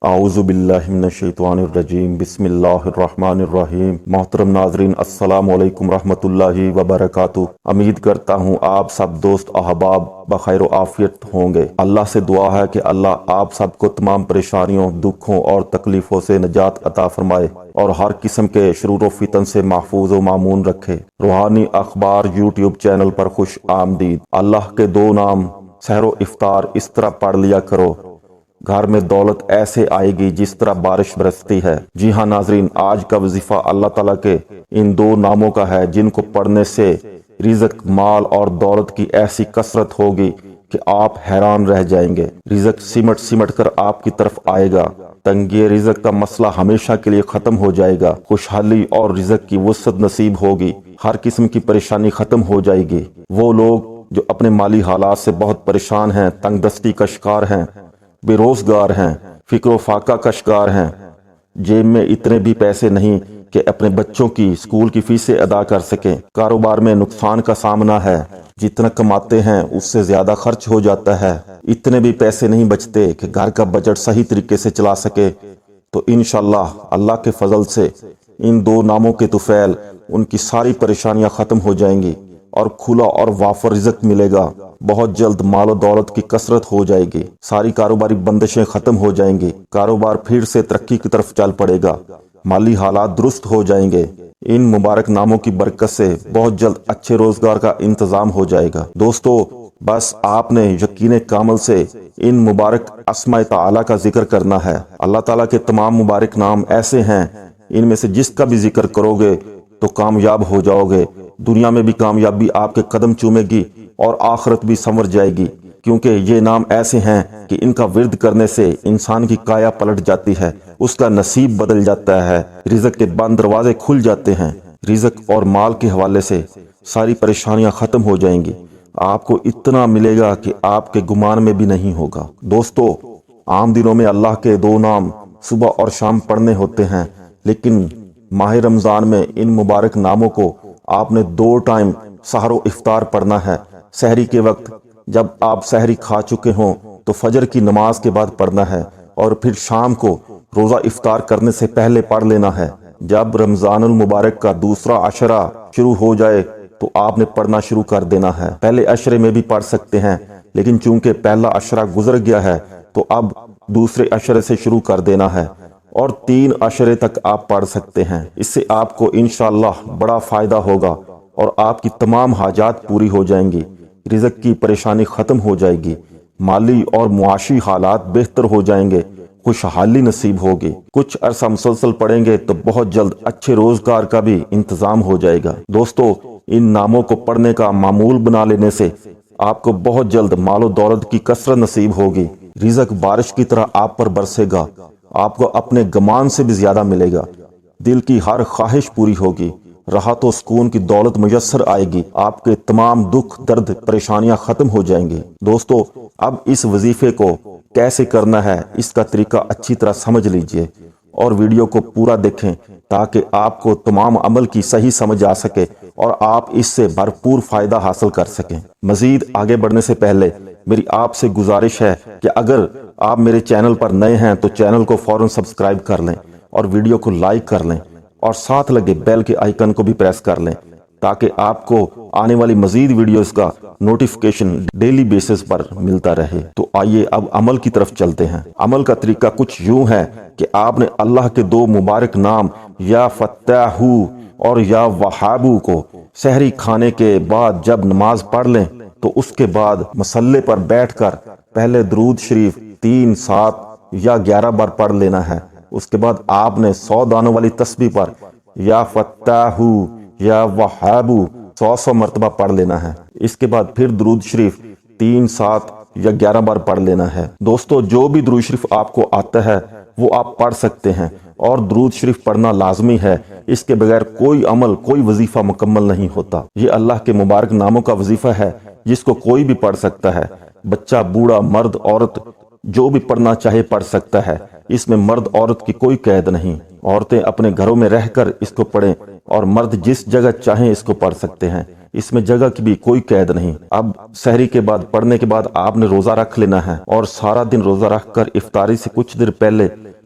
اعوذ باللہ من الشیطان الرجیم بسم اللہ الرحمن الرحیم۔ محترم ناظرین، السلام علیکم رحمۃ اللہ وبرکاتہ۔ امید کرتا ہوں آپ سب دوست احباب بخیر و عافیت ہوں گے۔ اللہ سے دعا ہے کہ اللہ آپ سب کو تمام پریشانیوں، دکھوں اور تکلیفوں سے نجات عطا فرمائے اور ہر قسم کے شرور و فتن سے محفوظ و مامون رکھے۔ روحانی اخبار یوٹیوب چینل پر خوش آمدید۔ اللہ کے دو نام سحر و افطار اس طرح پڑھ لیا کرو، گھر میں دولت ایسے آئے گی جس طرح بارش برستی ہے۔ جی ہاں ناظرین، آج کا وظیفہ اللہ تعالیٰ کے ان دو ناموں کا ہے جن کو پڑھنے سے رزق، مال اور دولت کی ایسی کثرت ہوگی کہ آپ حیران رہ جائیں گے۔ رزق سمٹ سمٹ کر آپ کی طرف آئے گا، تنگی رزق کا مسئلہ ہمیشہ کے لیے ختم ہو جائے گا، خوشحالی اور رزق کی وسعت نصیب ہوگی، ہر قسم کی پریشانی ختم ہو جائے گی۔ وہ لوگ جو اپنے مالی حالات سے بہت پریشان ہیں، تنگ دستی کا شکار ہیں، بے روزگار ہیں، فکر و فاقہ کا شکار ہیں، جیب میں اتنے بھی پیسے نہیں کہ اپنے بچوں کی اسکول کی فیسیں ادا کر سکیں، کاروبار میں نقصان کا سامنا ہے، جتنا کماتے ہیں اس سے زیادہ خرچ ہو جاتا ہے، اتنے بھی پیسے نہیں بچتے کہ گھر کا بجٹ صحیح طریقے سے چلا سکے، تو انشاءاللہ اللہ کے فضل سے ان دو ناموں کے طفیل ان کی ساری پریشانیاں ختم ہو جائیں گی اور کھلا اور وافر رزق ملے گا۔ بہت جلد مال و دولت کی کثرت ہو جائے گی، ساری کاروباری بندشیں ختم ہو جائیں گی، کاروبار پھر سے ترقی کی طرف چل پڑے گا، مالی حالات درست ہو جائیں گے۔ ان مبارک ناموں کی برکت سے بہت جلد اچھے روزگار کا انتظام ہو جائے گا۔ دوستو، بس آپ نے یقین کامل سے ان مبارک اسماء تعالی کا ذکر کرنا ہے۔ اللہ تعالیٰ کے تمام مبارک نام ایسے ہیں، ان میں سے جس کا بھی ذکر کرو گے تو کامیاب ہو جاؤ گے، دنیا میں بھی کامیابی آپ کے قدم چومے گی اور آخرت بھی سنور جائے گی، کیونکہ یہ نام ایسے ہیں کہ ان کا ورد کرنے سے انسان کی کایا پلٹ جاتی ہے، اس کا نصیب بدل جاتا ہے، رزق کے بند دروازے کھل جاتے ہیں، رزق اور مال کے حوالے سے ساری پریشانیاں ختم ہو جائیں گی، آپ کو اتنا ملے گا کہ آپ کے گمان میں بھی نہیں ہوگا۔ دوستو، عام دنوں میں اللہ کے دو نام صبح اور شام پڑھنے ہوتے ہیں، لیکن ماہ رمضان میں ان مبارک ناموں کو آپ نے 2 ٹائم سحر و افطار پڑھنا ہے۔ سحری کے وقت جب آپ سحری کھا چکے ہوں تو فجر کی نماز کے بعد پڑھنا ہے، اور پھر شام کو روزہ افطار کرنے سے پہلے پڑھ لینا ہے۔ جب رمضان المبارک کا دوسرا عشرہ شروع ہو جائے تو آپ نے پڑھنا شروع کر دینا ہے۔ پہلے عشرے میں بھی پڑھ سکتے ہیں، لیکن چونکہ پہلا عشرہ گزر گیا ہے تو اب دوسرے عشرے سے شروع کر دینا ہے، اور 3 عشرے تک آپ پڑھ سکتے ہیں۔ اس سے آپ کو انشاءاللہ بڑا فائدہ ہوگا اور آپ کی تمام حاجات پوری ہو جائیں گی، رزق کی پریشانی ختم ہو جائے گی، مالی اور معاشی حالات بہتر ہو جائیں گے، خوشحالی نصیب ہوگی۔ کچھ عرصہ مسلسل پڑھیں گے تو بہت جلد اچھے روزگار کا بھی انتظام ہو جائے گا۔ دوستو، ان ناموں کو پڑھنے کا معمول بنا لینے سے آپ کو بہت جلد مال و دولت کی کثرت نصیب ہوگی، رزق بارش کی طرح آپ پر برسے گا، آپ کو اپنے گمان سے بھی زیادہ ملے گا، دل کی ہر خواہش پوری ہوگی، راحت و سکون کی دولت میسر آئے گی، آپ کے تمام دکھ درد پریشانیاں ختم ہو جائیں گی۔ دوستو، اب اس وظیفے کو کیسے کرنا ہے اس کا طریقہ اچھی طرح سمجھ لیجئے اور ویڈیو کو پورا دیکھیں تاکہ آپ کو تمام عمل کی صحیح سمجھ آ سکے اور آپ اس سے بھرپور فائدہ حاصل کر سکیں۔ مزید آگے بڑھنے سے پہلے میری آپ سے گزارش ہے کہ اگر آپ میرے چینل پر نئے ہیں تو چینل کو فوراً سبسکرائب کر لیں اور ویڈیو کو لائک کر لیں اور ساتھ لگے بیل کے آئیکن کو بھی پریس کر لیں تاکہ آپ کو آنے والی مزید ویڈیوز کا نوٹیفیکیشن ڈیلی بیسس پر ملتا رہے۔ تو آئیے اب عمل کی طرف چلتے ہیں۔ عمل کا طریقہ کچھ یوں ہے کہ آپ نے اللہ کے 2 مبارک نام یا فتاحو اور یا وہابو کو سحری کھانے کے بعد جب نماز پڑھ لیں تو اس کے بعد مصلے پر بیٹھ کر پہلے درود شریف 3، 7 یا 11 بار پڑھ لینا ہے۔ اس کے بعد آپ نے 100 دانوں والی تسبیح پر یا فتاحو یا وہابو 100 مرتبہ پڑھ لینا ہے۔ اس کے بعد پھر درود شریف 3، 7 یا 11 بار پڑھ لینا ہے۔ دوستو، جو بھی درود شریف آپ کو آتا ہے وہ آپ پڑھ سکتے ہیں، اور درود شریف پڑھنا لازمی ہے، اس کے بغیر کوئی عمل، کوئی وظیفہ مکمل نہیں ہوتا۔ یہ اللہ کے مبارک ناموں کا وظیفہ ہے جس کو کوئی بھی پڑھ سکتا ہے، بچہ، بوڑھا، مرد، عورت، جو بھی پڑھنا چاہے پڑھ سکتا ہے، اس میں مرد عورت کی کوئی قید نہیں۔ عورتیں اپنے گھروں میں رہ کر اس کو پڑھیں اور مرد جس جگہ چاہیں اس کو پڑھ سکتے ہیں، اس میں جگہ کی بھی کوئی قید نہیں۔ اب سحری کے بعد پڑھنے کے بعد آپ نے روزہ رکھ لینا ہے، اور سارا دن روزہ رکھ کر افطاری سے کچھ دیر پہلے